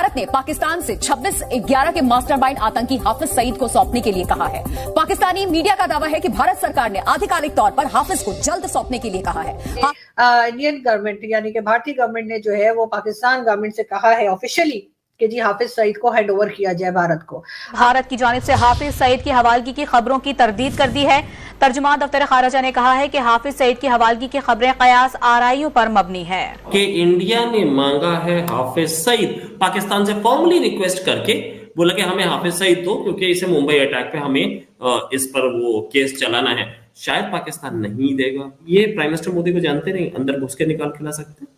भारत ने पाकिस्तान से 26/11 के मास्टरमाइंड आतंकी हाफिज सईद को सौंपने के लिए कहा है। पाकिस्तानी मीडिया का दावा है कि भारत सरकार ने आधिकारिक तौर पर हाफिज को जल्द सौंपने के लिए कहा है। इंडियन गवर्नमेंट यानी कि भारतीय गवर्नमेंट ने जो है वो पाकिस्तान गवर्नमेंट से कहा है ऑफिशियली कि जी हाफिज सईद को हैंड ओवर किया जाए भारत को। भारत की जानिब से हाफिज सईद की हवालगी की खबरों की तरदीद कर दी है। तर्जुमान दफ्तर खारजा ने कहा है कि हाफिज सईद की हवालगी की खबरें कयास आराइयों पर मबनी है कि इंडिया ने मांगा है हाफिज सईद, पाकिस्तान से फॉर्मली रिक्वेस्ट करके बोला कि हमें हाफिज सईद दो क्योंकि इसे मुंबई अटैक पे हमें इस पर वो केस चलाना है। शायद पाकिस्तान नहीं देगा। ये प्राइम मिनिस्टर मोदी को जानते नहीं, अंदर घुस के निकाल खिला सकते हैं।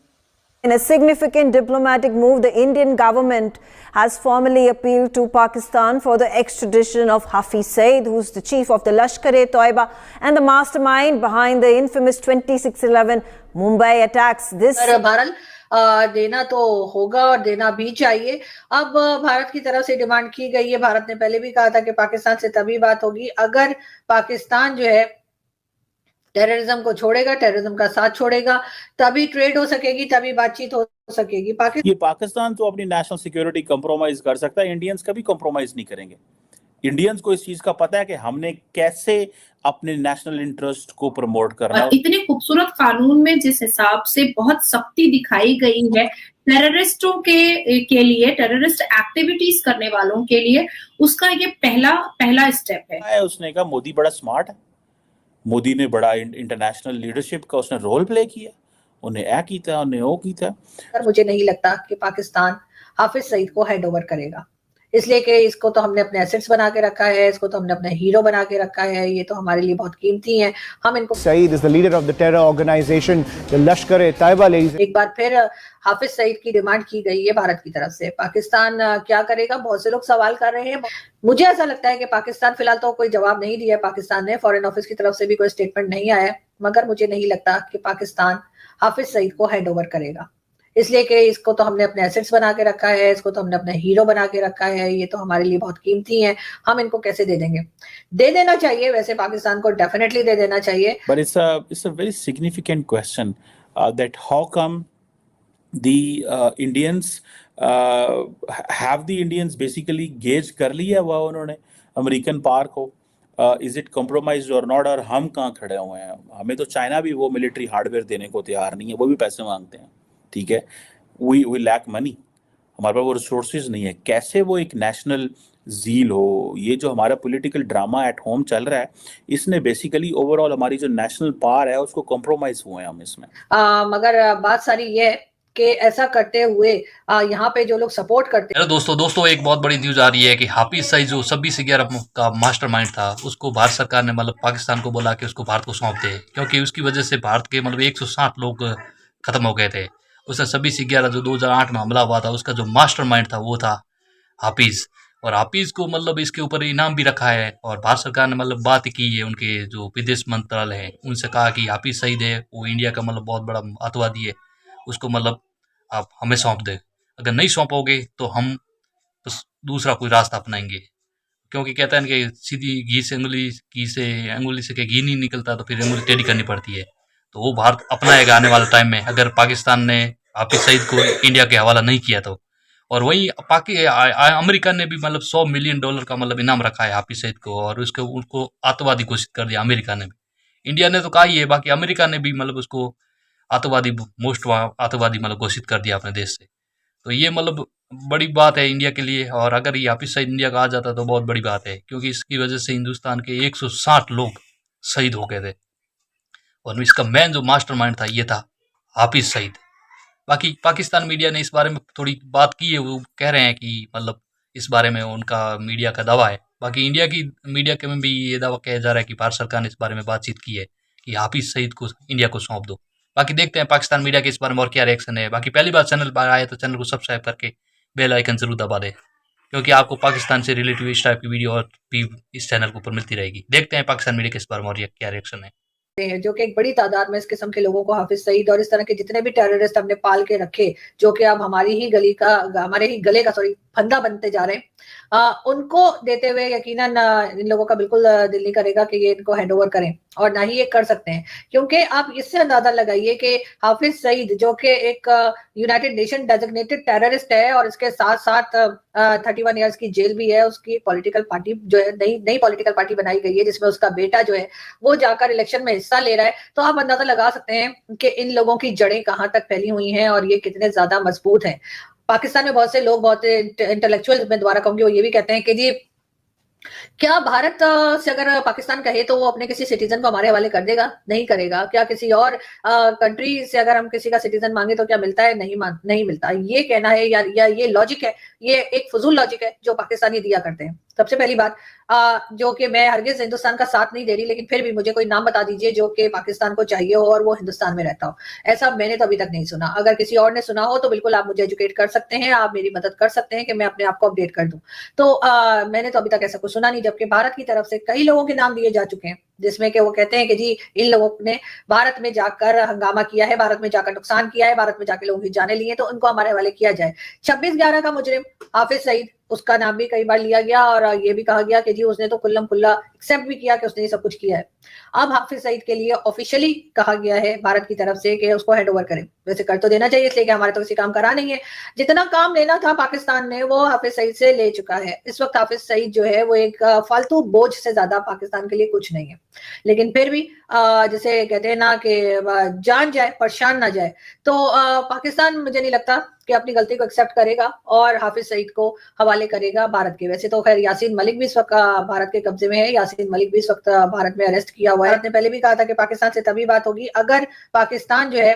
In a significant diplomatic move, the Indian government has formally appealed to Pakistan for the extradition of Hafiz Saeed, who's the chief of the Lashkar-e-Toiba and the mastermind behind the infamous 26/11 Mumbai attacks. This Bharat देना तो होगा और देना भी चाहिए। अब भारत की तरफ से डिमांड की गई है। भारत ने पहले भी कहा था कि पाकिस्तान से तभी बात होगी अगर पाकिस्तान जो है टेररिज्म को छोड़ेगा, टेररिज्म का साथ छोड़ेगा, तभी ट्रेड हो सकेगी, तभी बातचीत हो सकेगी। ये पाकिस्तान तो अपनी नेशनल सिक्योरिटी कंप्रोमाइज कर सकता है, इंडियंस कभी कंप्रोमाइज नहीं करेंगे। इंडियंस को इस चीज का पता है कि हमने कैसे अपने नेशनल इंटरेस्ट को प्रमोट करना है। इतने खूबसूरत कानून में जिस हिसाब से बहुत सख्ती दिखाई गई है टेररिस्टों के लिए, टेररिस्ट एक्टिविटीज करने वालों के लिए, उसका ये पहला स्टेप है। उसने कहा मोदी बड़ा स्मार्ट है, मोदी ने बड़ा इंटरनेशनल लीडरशिप का उसने रोल प्ले किया, उन्हें ऐ कीता, उन्हें वो कीता। मुझे नहीं लगता कि पाकिस्तान हाफिज सईद को हैंड ओवर करेगा, इसलिए कि इसको तो हमने अपने एसेट्स बना के रखा है, इसको तो हमने अपना हीरो बना के रखा है, ये तो हमारे लिए बहुत कीमती है। हम इनको Saeed is the leader of the terror organization the Lashkar-e-Taiba. एक बार फिर हाफिज सईद की डिमांड की गई है भारत की तरफ से। पाकिस्तान क्या करेगा, बहुत से लोग सवाल कर रहे हैं। मुझे ऐसा लगता है कि पाकिस्तान फिलहाल तो कोई जवाब नहीं दिया है पाकिस्तान ने, फॉरेन ऑफिस की तरफ से भी कोई स्टेटमेंट नहीं आया है, मगर मुझे नहीं लगता कि पाकिस्तान हाफिज सईद को हैंड ओवर करेगा, इसलिए कि इसको तो हमने अपने एसेट्स बना के रखा है, इसको तो हमने अपना हीरो बना के रखा है, ये तो हमारे लिए बहुत कीमती है। हम इनको कैसे दे देंगे? दे देना चाहिए, वैसे पाकिस्तान को डेफिनेटली दे देना चाहिए। But it's a very significant question that how come the Indians have the Indians basically gauge कर लिया हुआ उन्होंने अमेरिकन पार को, इज इट कॉम्प्रोमाइज और नॉट, और हम कहाँ खड़े हुए हैं? हमें तो चाइना भी वो मिलिट्री हार्डवेयर देने को तैयार नहीं है, वो भी पैसे मांगते हैं, ठीक है। वी लैक मनी, हमारे पास वो रिसोर्सेज नहीं है। कैसे वो एक नेशनल जील हो? ये जो हमारा पॉलिटिकल ड्रामा एट होम चल रहा है, इसने बेसिकली ओवरऑल हमारी जो नेशनल पावर है उसको कॉम्प्रोमाइज हुए हैं हम इसमें। मगर बात सारी ये है कि ऐसा करते हुए यहाँ पे जो लोग सपोर्ट करते हैं। दोस्तों एक बहुत बड़ी न्यूज आ रही है कि हाफिज सईद जो 26/11 का मास्टरमाइंड था, उसको भारत सरकार ने मतलब पाकिस्तान को बोला कि उसको भारत को सौंप दे, क्योंकि उसकी वजह से भारत के मतलब 160 लोग खत्म हो गए थे। उसने 26/11 जो 2008 में हमला हुआ था, उसका जो मास्टरमाइंड था वो था हाफिज। और हाफिज को मतलब इसके ऊपर इनाम भी रखा है, और भारत सरकार ने मतलब बात की है, उनके जो विदेश मंत्रालय है उनसे कहा कि हाफिज सईद है वो इंडिया का मतलब बहुत बड़ा आतंकवादी है, उसको मतलब आप हमें सौंप दे। अगर नहीं सौंपोगे तो हम बस दूसरा कोई रास्ता अपनाएंगे, क्योंकि कहते हैं कि सीधी घी से अंगुली से घी नहीं निकलता तो फिर अंगुली टेढ़ी करनी पड़ती है। तो वो भारत अपनाएगा आने वाले टाइम में, अगर पाकिस्तान ने हाफिज सईद को इंडिया के हवाला नहीं किया तो। और वहीं अमेरिका ने भी मतलब $100 मिलियन का मतलब इनाम रखा है हाफिज सईद को, और उनको आतंकवादी घोषित कर दिया अमेरिका ने भी। इंडिया ने तो कहा ही है, बाकी अमेरिका ने भी मतलब उसको मोस्ट आतंकवादी मतलब घोषित कर दिया अपने देश से। तो ये मतलब बड़ी बात है इंडिया के लिए, और अगर ये हाफिज सईद इंडिया का आ जाता तो बहुत बड़ी बात है, क्योंकि इसकी वजह से हिंदुस्तान के 160 लोग शहीद हो गए थे, और इसका मेन जो मास्टरमाइंड था ये था हाफिज सईद। बाकी पाकिस्तान मीडिया ने इस बारे में थोड़ी बात की है, वो कह रहे हैं कि मतलब इस बारे में उनका मीडिया का दावा है। बाकी इंडिया की मीडिया के में भी ये दावा किया जा रहा है कि भारत सरकार ने इस बारे में बातचीत की है कि हाफिज सईद को इंडिया को सौंप दो। बाकी देखते हैं पाकिस्तान मीडिया के इस बारे में और क्या रिएक्शन है। बाकी पहली बार चैनल पर आए तो चैनल को सब्सक्राइब करके बेल आइकन जरूर दबा दे, क्योंकि आपको पाकिस्तान से रिलेटिव इस टाइप की वीडियो और भी इस चैनल के ऊपर मिलती रहेगी। देखते हैं पाकिस्तान मीडिया के इस बारे में और क्या रिएक्शन है, जो कि एक बड़ी तादाद में इस किस्म के लोगों को हाफिज सईद और इस तरह के जितने भी टेररिस्ट हमने पाल के रखे, जो कि अब हमारे ही गले का फंदा बनते जा रहे हैं, उनको देते हुए यकीनन इन लोगों का बिल्कुल दिल नहीं करेगा कि ये इनको हैंड ओवर करें। और ना ही ये कर सकते हैं, क्योंकि आप इससे अंदाजा लगाइए कि हाफिज सईद जो कि एक यूनाइटेड नेशन डेजिग्नेटेड टेररिस्ट है और इसके साथ साथ 31 इयर्स की जेल भी है, उसकी पॉलिटिकल पार्टी जो है नई पॉलिटिकल पार्टी बनाई गई है जिसमें उसका बेटा जो है वो जाकर इलेक्शन में हिस्सा ले रहा है। तो आप अंदाजा लगा सकते हैं कि इन लोगों की जड़ें कहां तक फैली हुई हैं और ये कितने ज्यादा मजबूत हैं। पाकिस्तान में बहुत से लोग, बहुत इंटेलेक्चुअल मैं दोबारा कहूंगी, वो ये भी कहते हैं कि जी क्या भारत से अगर पाकिस्तान कहे तो वो अपने किसी सिटीजन को हमारे हवाले कर देगा? नहीं करेगा। क्या किसी और कंट्री से अगर हम किसी का सिटीजन मांगे तो क्या मिलता है? नहीं मिलता। ये कहना है या ये लॉजिक है, ये एक फजूल लॉजिक है जो पाकिस्तानी दिया करते हैं। सबसे पहली बात जो कि मैं हरगिज हिंदुस्तान का साथ नहीं दे रही, लेकिन फिर भी मुझे कोई नाम बता दीजिए जो कि पाकिस्तान को चाहिए हो और वो हिंदुस्तान में रहता हो। ऐसा मैंने तो अभी तक नहीं सुना। अगर किसी और ने सुना हो तो बिल्कुल आप मुझे एजुकेट कर सकते हैं, आप मेरी मदद कर सकते हैं कि मैं अपने आप को अपडेट कर दूं। तो मैंने तो अभी तक ऐसा कुछ सुना नहीं, जबकि भारत की तरफ से कई लोगों के नाम दिए जा चुके हैं जिसमें कि वो कहते हैं कि जी इन लोगों ने भारत में जाकर हंगामा किया है, भारत में जाकर नुकसान किया है, भारत में जाकर लोगों की जाने लिए, तो उनको हमारे हवाले किया जाए। 26/11 का मुजरिम हाफिज सईद, उसका नाम भी कई बार लिया गया और ये भी कहा गया कि जी उसने तो कुल्लम कुल्ला एक्सेप्ट भी किया कि उसने ये सब कुछ किया है। अब हाफिज सईद के लिए ऑफिशियली कहा गया है भारत की तरफ से कि उसको हैंड ओवर करें। वैसे कर तो देना चाहिए, इसलिए कि हमारे तो किसी काम करा नहीं है। जितना काम लेना था पाकिस्तान ने वो हाफिज सईद से ले चुका है। इस वक्त हाफिज सईद जो है वो एक फालतू बोझ से ज्यादा पाकिस्तान के लिए कुछ नहीं है। लेकिन फिर भी जैसे कहते हैं ना कि जान जाए परेशान ना जाए, तो पाकिस्तान मुझे नहीं लगता कि अपनी गलती को एक्सेप्ट करेगा और हाफिज सईद को हवाले करेगा भारत के। वैसे तो खैर यासीन मलिक भी इस वक्त भारत के कब्जे में है, यासीन मलिक भी इस वक्त भारत में अरेस्ट किया हुआ है। भारत ने पहले भी कहा था कि पाकिस्तान से तभी बात होगी अगर पाकिस्तान जो है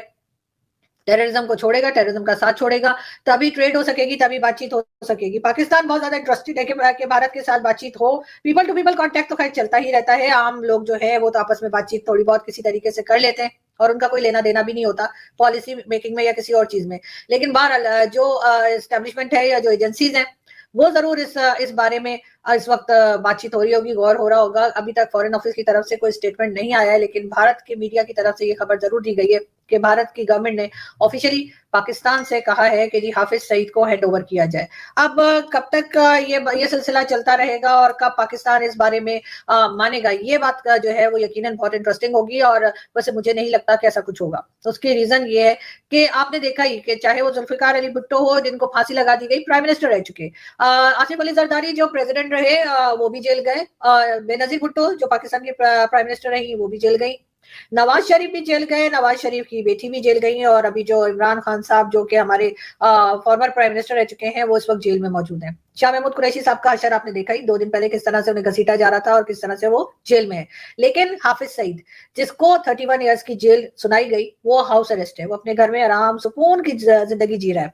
टेररिज्म को छोड़ेगा, टेररिज्म का साथ छोड़ेगा, तभी ट्रेड हो सकेगी, तभी बातचीत हो सकेगी। पाकिस्तान बहुत ज्यादा इंटरेस्टेड है कि भारत के साथ बातचीत हो। पीपल टू पीपल कांटेक्ट तो खैर चलता ही रहता है, आम लोग जो है वो तो आपस में बातचीत थोड़ी बहुत किसी तरीके से कर लेते हैं और उनका कोई लेना देना भी नहीं होता पॉलिसी मेकिंग में या किसी और चीज में। लेकिन बहरहाल जो एस्टेब्लिशमेंट है या जो एजेंसीज हैं वो जरूर इस बारे में इस वक्त बातचीत हो रही होगी, गौर हो रहा होगा। अभी तक फॉरेन ऑफिस की तरफ से कोई स्टेटमेंट नहीं आया है, लेकिन भारत के मीडिया की तरफ से ये खबर जरूर दी गई है कि भारत की गवर्नमेंट ने ऑफिशियली पाकिस्तान से कहा है कि जी हाफिज सईद को हैंड ओवर किया जाए। अब कब तक ये सिलसिला चलता रहेगा और कब पाकिस्तान इस बारे में मानेगा, ये बात का जो है वो यकीनन बहुत इंटरेस्टिंग होगी। और वैसे मुझे नहीं लगता कि ऐसा कुछ होगा। तो उसकी रीजन ये है कि आपने देखा ही कि चाहे वो जुल्फिकार अली भुट्टो हो जिनको फांसी लगा दी गई, प्राइम मिनिस्टर रह चुके, आसिफ अली जरदारी जो प्रेसिडेंट रहे वो भी जेल गए, बेनजीर भुट्टो जो पाकिस्तान के प्राइम मिनिस्टर रही वो भी जेल गई, नवाज शरीफ भी जेल गए, नवाज शरीफ की बेटी भी जेल गई है, और अभी जो इमरान खान साहब जो कि हमारे फॉर्मर प्राइम मिनिस्टर रह चुके हैं वो इस वक्त जेल में मौजूद हैं। शाह महमूद कुरैशी साहब का हशर आपने देखा ही 2 दिन पहले किस तरह से उन्हें घसीटा जा रहा था और किस तरह से वो जेल में है। लेकिन हाफिज सईद जिसको 31 इयर्स की जेल सुनाई गई वो हाउस अरेस्ट है, वो अपने घर में आराम सुकून की जिंदगी जी रहा है।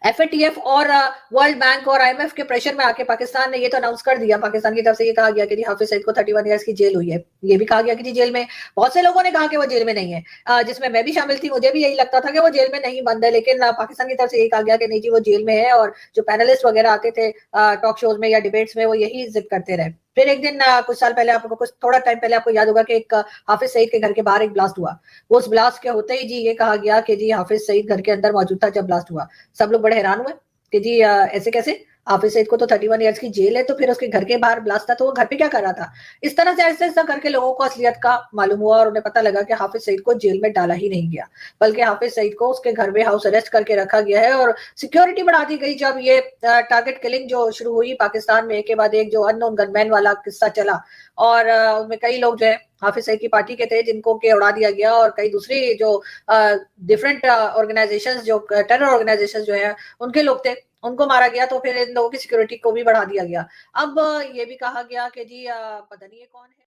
FATF और वर्ल्ड बैंक और IMF के प्रेशर में आके पाकिस्तान ने ये तो अनाउंस कर दिया, पाकिस्तान की तरफ से ये कहा गया कि जी हाफिज सईद को 31 इयर्स की जेल हुई है। ये भी कहा गया कि जी जेल में, बहुत से लोगों ने कहा कि वो जेल में नहीं है, जिसमें मैं भी शामिल थी, मुझे भी यही लगता था कि वो जेल में नहीं बंद है, लेकिन पाकिस्तान की तरफ से यही कहा गया कि नहीं जी वो जेल में है। और जो पैनलिस्ट वगैरह आते थे टॉक शोज में या डिबेट्स में वो यही जिद करते रहे। फिर एक दिन कुछ साल पहले, आपको कुछ थोड़ा टाइम पहले आपको याद होगा कि एक हाफिज सईद के घर के बाहर एक ब्लास्ट हुआ। उस ब्लास्ट के होते ही जी ये कहा गया कि जी हाफिज सईद घर के अंदर मौजूद था जब ब्लास्ट हुआ। सब लोग बड़े हैरान हुए कि जी ऐसे कैसे, हाफिज सईद को तो 31 इयर्स की जेल है, तो फिर उसके घर के बाहर ब्लास्ट था तो वो घर पे क्या कर रहा था। इस तरह से ऐसे ऐसा करके लोगों को असलियत का मालूम हुआ और उन्हें पता लगा कि हाफिज सईद को जेल में डाला ही नहीं गया, बल्कि हाफिज सईद को उसके घर में हाउस अरेस्ट करके रखा गया है और सिक्योरिटी बढ़ा दी गई। जब ये टारगेट किलिंग जो शुरू हुई पाकिस्तान में, एक के बाद एक जो अननोन गनमैन वाला किस्सा चला और उनमें कई लोग जो है हाफिज सईद की पार्टी के थे जिनको के उड़ा दिया गया, और कई दूसरी जो डिफरेंट ऑर्गेनाइजेशंस जो टेरर ऑर्गेनाइजेशंस जो है उनके लोग थे उनको मारा गया। तो फिर इन लोगों की सिक्योरिटी को भी बढ़ा दिया गया। अब ये भी कहा गया कि जी पता नहीं ये कौन है।